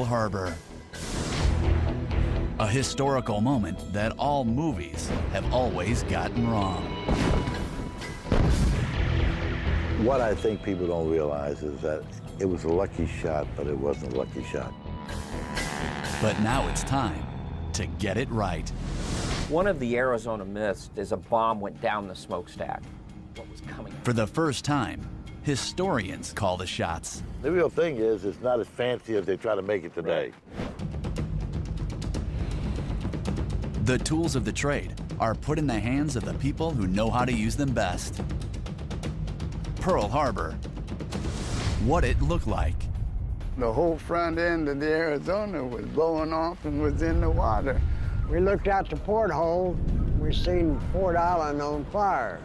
Pearl Harbor. A historical moment that all movies have always gotten wrong. What I think people don't realize is that it was a lucky shot, but it wasn't a lucky shot. But now it's time to get it right. One of the Arizona myths is a bomb went down the smokestack. What was coming? For the first time, historians call the shots. The real thing is, it's not as fancy as they try to make it today. The tools of the trade are put in the hands of the people who know how to use them best. Pearl Harbor, what it looked like. The whole front end of the Arizona was blowing off and was in the water. We looked out the porthole, we seen Fort Island on fire.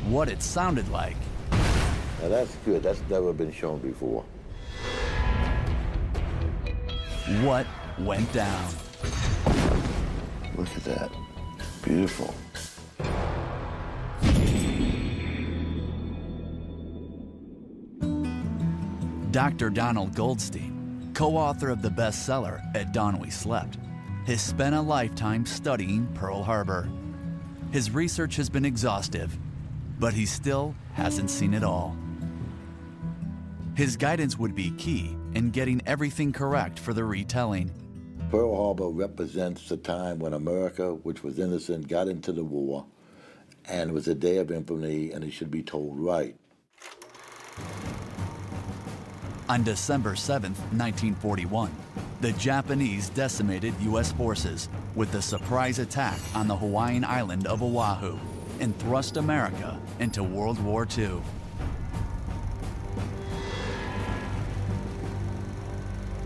What it sounded like. Now that's good, that's never been shown before. What went down. Look at that, beautiful. Dr. Donald Goldstein, co-author of the bestseller At Dawn We Slept, has spent a lifetime studying Pearl Harbor. His research has been exhaustive, but he still hasn't seen it all. His guidance would be key in getting everything correct for the retelling. Pearl Harbor represents the time when America, which was innocent, got into the war, and it was a day of infamy, and it should be told right. On December 7, 1941, the Japanese decimated U.S. forces with the surprise attack on the Hawaiian island of Oahu and thrust America into World War II.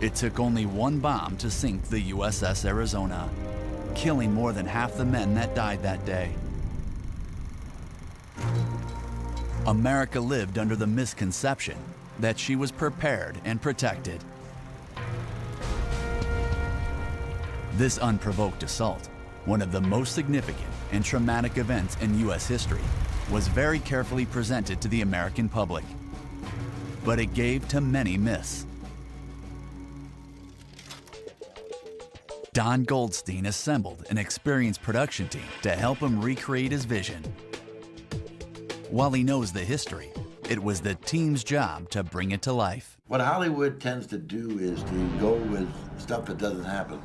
It took only one bomb to sink the USS Arizona, killing more than half the men that died that day. America lived under the misconception that she was prepared and protected. This unprovoked assault, one of the most significant and traumatic events in U.S. history, was very carefully presented to the American public. But it gave to many myths. Don Goldstein assembled an experienced production team to help him recreate his vision. While he knows the history, it was the team's job to bring it to life. What Hollywood tends to do is to go with stuff that doesn't happen.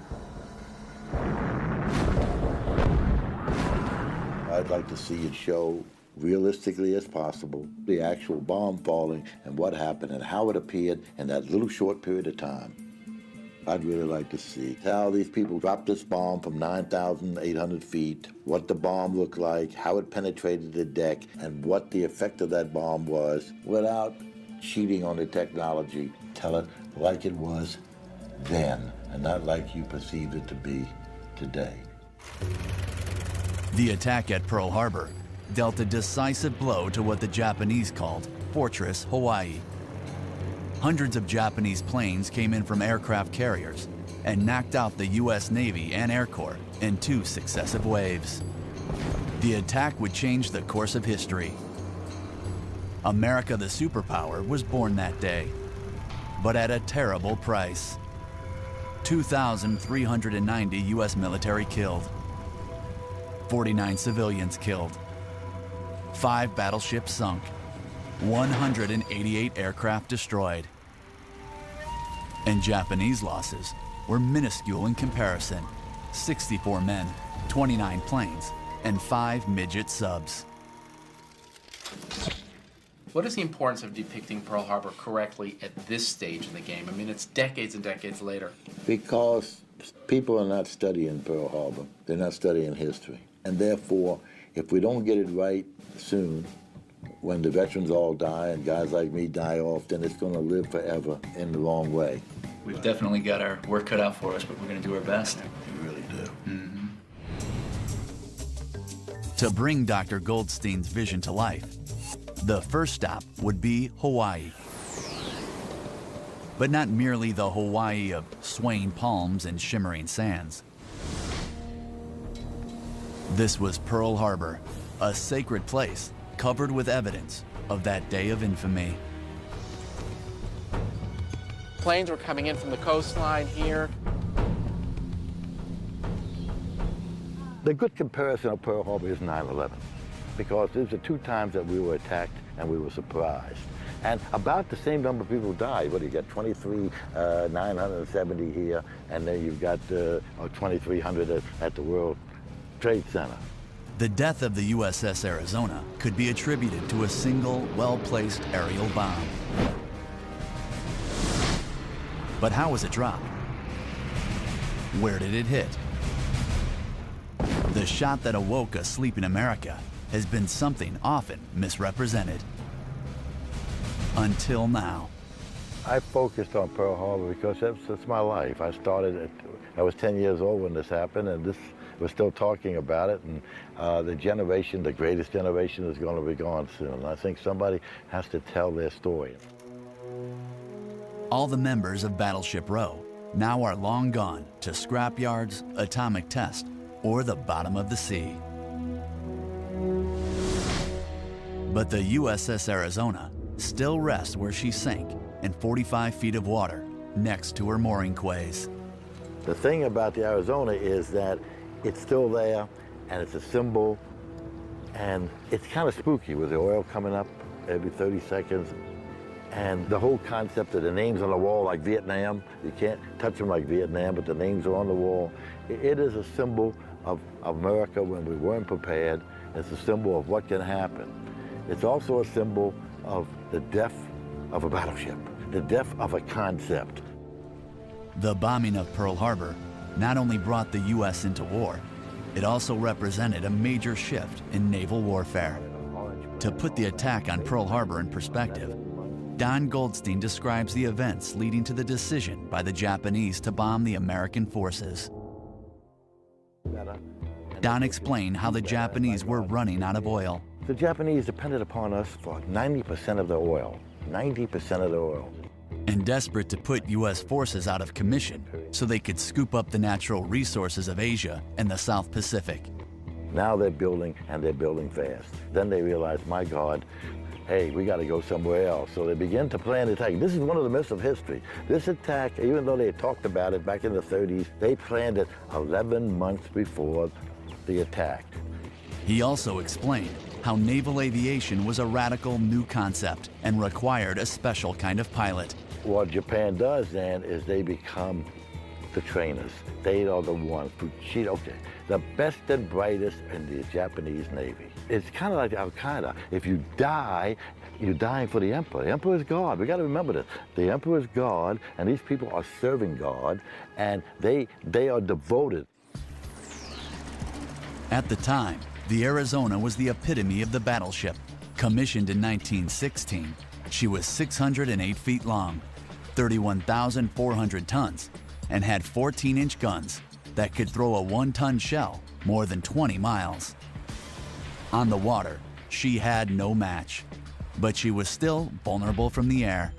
I'd like to see it show realistically as possible the actual bomb falling and what happened and how it appeared in that little short period of time. I'd really like to see how these people dropped this bomb from 9,800 feet, what the bomb looked like, how it penetrated the deck, and what the effect of that bomb was without cheating on the technology. Tell it like it was then and not like you perceived it to be today. The attack at Pearl Harbor dealt a decisive blow to what the Japanese called Fortress Hawaii. Hundreds of Japanese planes came in from aircraft carriers and knocked out the U.S. Navy and Air Corps in 2 successive waves. The attack would change the course of history. America the superpower was born that day, but at a terrible price. 2,390 U.S. military killed, 49 civilians killed, 5 battleships sunk, 188 aircraft destroyed. And Japanese losses were minuscule in comparison: 64 men, 29 planes, and 5 midget subs. What is the importance of depicting Pearl Harbor correctly at this stage in the game? I mean, it's decades and decades later. Because people are not studying Pearl Harbor. They're not studying history. And therefore, if we don't get it right soon, when the veterans all die and guys like me die off, then it's going to live forever in the wrong way. We've definitely got our work cut out for us, but we're going to do our best. We really do. Mm-hmm. To bring Dr. Goldstein's vision to life, the first stop would be Hawaii. But not merely the Hawaii of swaying palms and shimmering sands. This was Pearl Harbor, a sacred place covered with evidence of that day of infamy. Planes were coming in from the coastline here. The good comparison of Pearl Harbor is 9/11, because these are two times that we were attacked and we were surprised. And about the same number of people died. What do you got? 23,970 here, and then you've got 2,300 at the World Trade Center. The death of the USS Arizona could be attributed to a single, well-placed aerial bomb. But how was it dropped? Where did it hit? The shot that awoke a sleeping America has been something often misrepresented. Until now. I focused on Pearl Harbor because that's my life. I was 10 years old when this happened, and we're still talking about it, and the greatest generation is going to be gone soon. I think somebody has to tell their story. All the members of Battleship Row now are long gone to scrapyards, atomic test, or the bottom of the sea. But the USS Arizona still rests where she sank in 45 feet of water next to her mooring quays. The thing about the Arizona is that it's still there, and it's a symbol, and it's kind of spooky with the oil coming up every 30 seconds. And the whole concept of the names on the wall, like Vietnam, you can't touch them like Vietnam, but the names are on the wall. It is a symbol of America when we weren't prepared. It's a symbol of what can happen. It's also a symbol of the death of a battleship, the death of a concept. The bombing of Pearl Harbor not only brought the U.S. into war, it also represented a major shift in naval warfare. To put the attack on Pearl Harbor in perspective, Don Goldstein describes the events leading to the decision by the Japanese to bomb the American forces. Don explained how the Japanese were running out of oil. The Japanese depended upon us for 90% of their oil, 90% of the oil. And desperate to put U.S. forces out of commission so they could scoop up the natural resources of Asia and the South Pacific. Now they're building, and they're building fast. Then they realize, my God, hey, we got to go somewhere else. So they begin to plan the attack. This is one of the myths of history. This attack, even though they talked about it back in the 30s, they planned it 11 months before the attack. He also explained how naval aviation was a radical new concept and required a special kind of pilot. What Japan does then is they become the trainers. They are the ones who cheat. Okay, the best and brightest in the Japanese Navy. It's kind of like Al-Qaeda. If you die, you're dying for the emperor. The emperor is God. We got to remember this. The emperor is God, and these people are serving God, and they are devoted. At the time, the Arizona was the epitome of the battleship. Commissioned in 1916, she was 608 feet long, 31,400 tons, and had 14-inch guns that could throw a 1-ton shell more than 20 miles. On the water, she had no match, but she was still vulnerable from the air.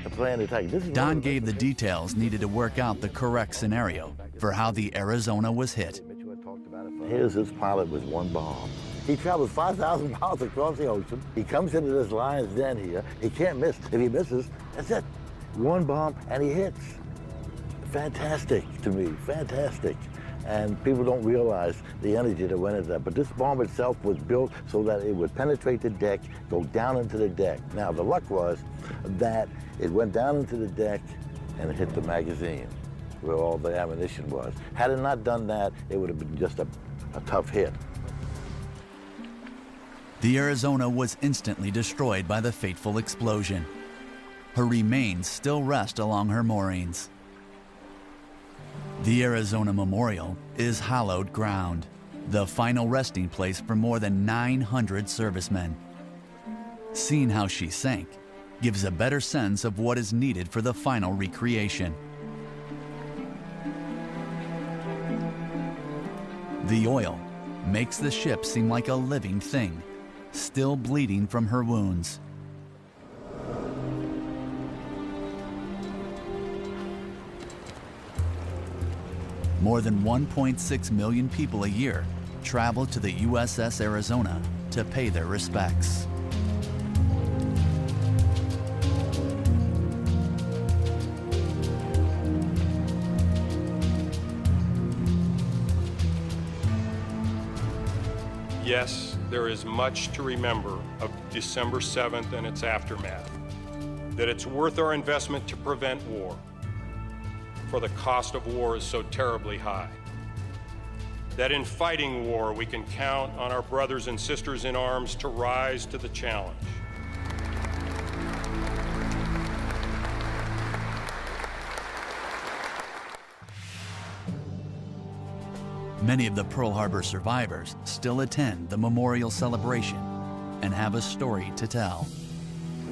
The plan attack. Don gave the details needed to work out the correct scenario for how the Arizona was hit. Here's this pilot with one bomb. He travels 5,000 miles across the ocean. He comes into this lion's den here. He can't miss. If he misses, that's it. One bomb, and he hits. Fantastic to me, fantastic. And people don't realize the energy that went into that. But this bomb itself was built so that it would penetrate the deck, go down into the deck. Now, the luck was that it went down into the deck and it hit the magazine where all the ammunition was. Had it not done that, it would have been just a tough hit. The Arizona was instantly destroyed by the fateful explosion. Her remains still rest along her moorings. The Arizona Memorial is hallowed ground, the final resting place for more than 900 servicemen. Seeing how she sank gives a better sense of what is needed for the final recreation. The oil makes the ship seem like a living thing, still bleeding from her wounds. More than 1.6 million people a year travel to the USS Arizona to pay their respects. Yes, there is much to remember of December 7th and its aftermath, that it's worth our investment to prevent war, for the cost of war is so terribly high. That in fighting war, we can count on our brothers and sisters in arms to rise to the challenge. Many of the Pearl Harbor survivors still attend the memorial celebration and have a story to tell.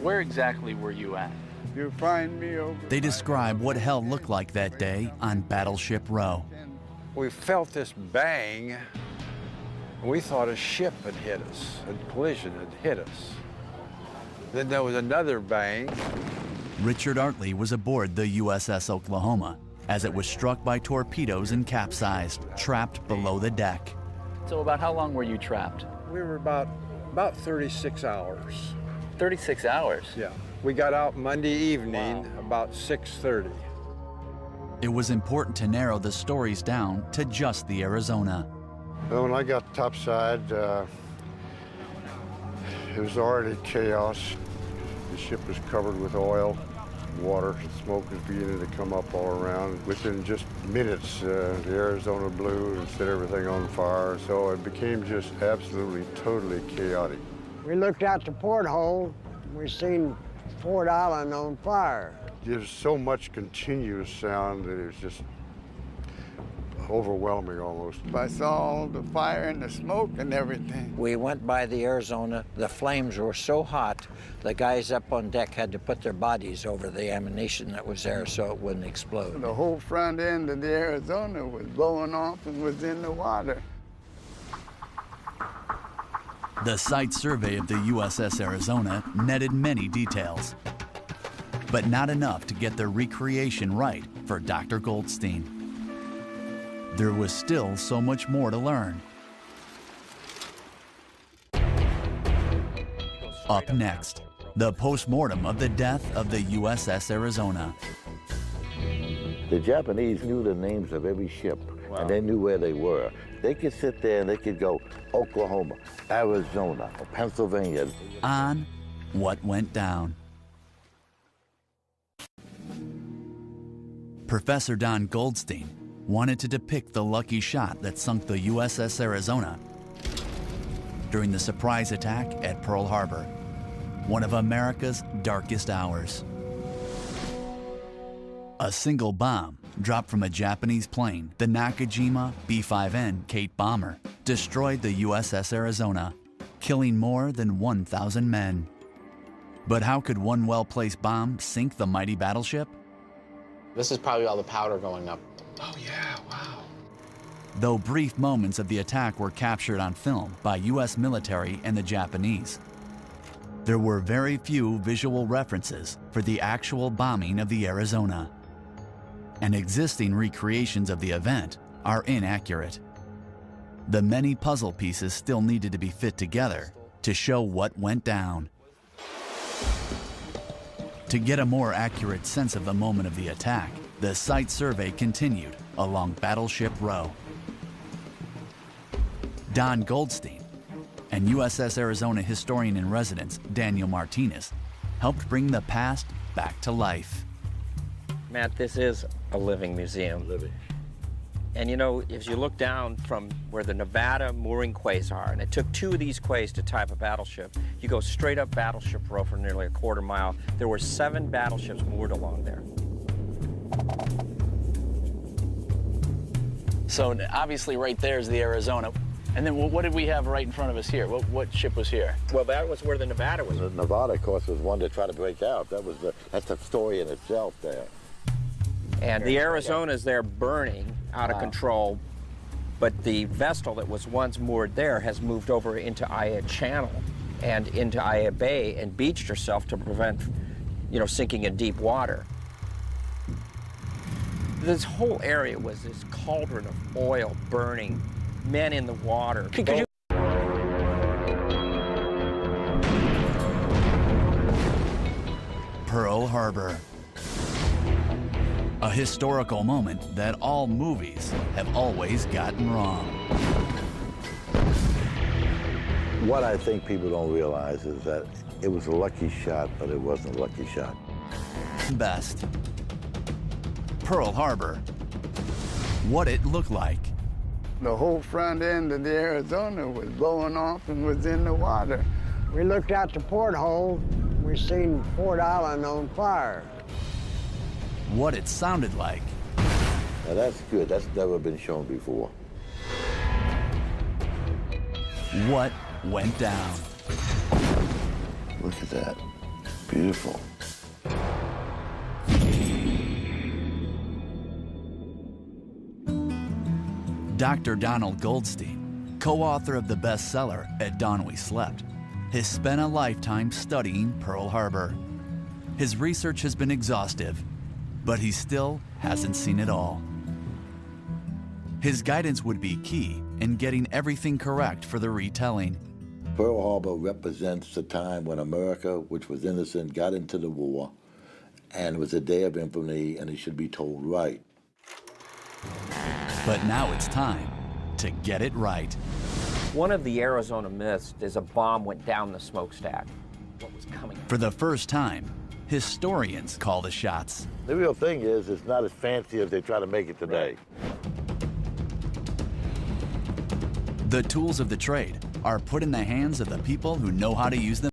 Where exactly were you at? You find me over. They describe what hell looked like that day on Battleship Row. We felt this bang. We thought a ship had hit us, a collision had hit us. Then there was another bang. Richard Artley was aboard the USS Oklahoma as it was struck by torpedoes and capsized, trapped below the deck. So about how long were you trapped? We were about 36 hours. 36 hours? Yeah. We got out Monday evening about 6:30. It was important to narrow the stories down to just the Arizona. Well, when I got topside, it was already chaos. The ship was covered with oil, water, smoke was beginning to come up all around. Within just minutes, the Arizona blew and set everything on fire, so it became just absolutely, totally chaotic. We looked out the porthole, we seen Fort Island on fire. There's so much continuous sound that it was just overwhelming almost. I saw all the fire and the smoke and everything. We went by the Arizona. The flames were so hot, the guys up on deck had to put their bodies over the ammunition that was there so it wouldn't explode. The whole front end of the Arizona was blowing off and was in the water. The site survey of the USS Arizona netted many details, but not enough to get the recreation right for Dr. Goldstein. There was still so much more to learn. Up next, the postmortem of the death of the USS Arizona. The Japanese knew the names of every ship, and they knew where they were. They could sit there and they could go Oklahoma, Arizona, or Pennsylvania. On what went down. Professor Don Goldstein wanted to depict the lucky shot that sunk the USS Arizona during the surprise attack at Pearl Harbor, one of America's darkest hours. A single bomb dropped from a Japanese plane, the Nakajima B-5N Kate bomber, destroyed the USS Arizona, killing more than 1,000 men. But how could one well-placed bomb sink the mighty battleship? This is probably all the powder going up. Oh yeah, wow. Though brief moments of the attack were captured on film by U.S. military and the Japanese, there were very few visual references for the actual bombing of the Arizona. And existing recreations of the event are inaccurate. The many puzzle pieces still needed to be fit together to show what went down. To get a more accurate sense of the moment of the attack, the site survey continued along Battleship Row. Don Goldstein and USS Arizona historian-in-residence Daniel Martinez helped bring the past back to life. Matt, this is a living museum. And you know, as you look down from where the Nevada mooring quays are, and it took 2 of these quays to tie up a battleship, you go straight up Battleship Row for nearly a quarter mile. There were 7 battleships moored along there. So obviously right there is the Arizona. And then what did we have right in front of us here? What ship was here? Well, that was where the Nevada was. The Nevada, of course, was one to try to break out. That's a story in itself there. And the Arizona's there burning out of control, but the vessel that was once moored there has moved over into Aya Channel and into Aya Bay and beached herself to prevent, you know, sinking in deep water. This whole area was this cauldron of oil burning, men in the water. Could you Pearl Harbor. A historical moment that all movies have always gotten wrong. What I think people don't realize is that it was a lucky shot, but it wasn't a lucky shot. Best. Pearl Harbor. What it looked like. The whole front end of the Arizona was blowing off and was in the water. We looked out the porthole. We seen Fort Island on fire. What it sounded like. Now that's good. That's never been shown before. What went down. Look at that. Beautiful. Dr. Donald Goldstein, co-author of the bestseller At Dawn We Slept, has spent a lifetime studying Pearl Harbor. His research has been exhaustive, but he still hasn't seen it all. His guidance would be key in getting everything correct for the retelling. Pearl Harbor represents the time when America, which was innocent, got into the war, and it was a day of infamy, and it should be told right. But now it's time to get it right. One of the Arizona myths is a bomb went down the smokestack. What was coming? For the first time, historians call the shots. The real thing is, it's not as fancy as they try to make it today. The tools of the trade are put in the hands of the people who know how to use them.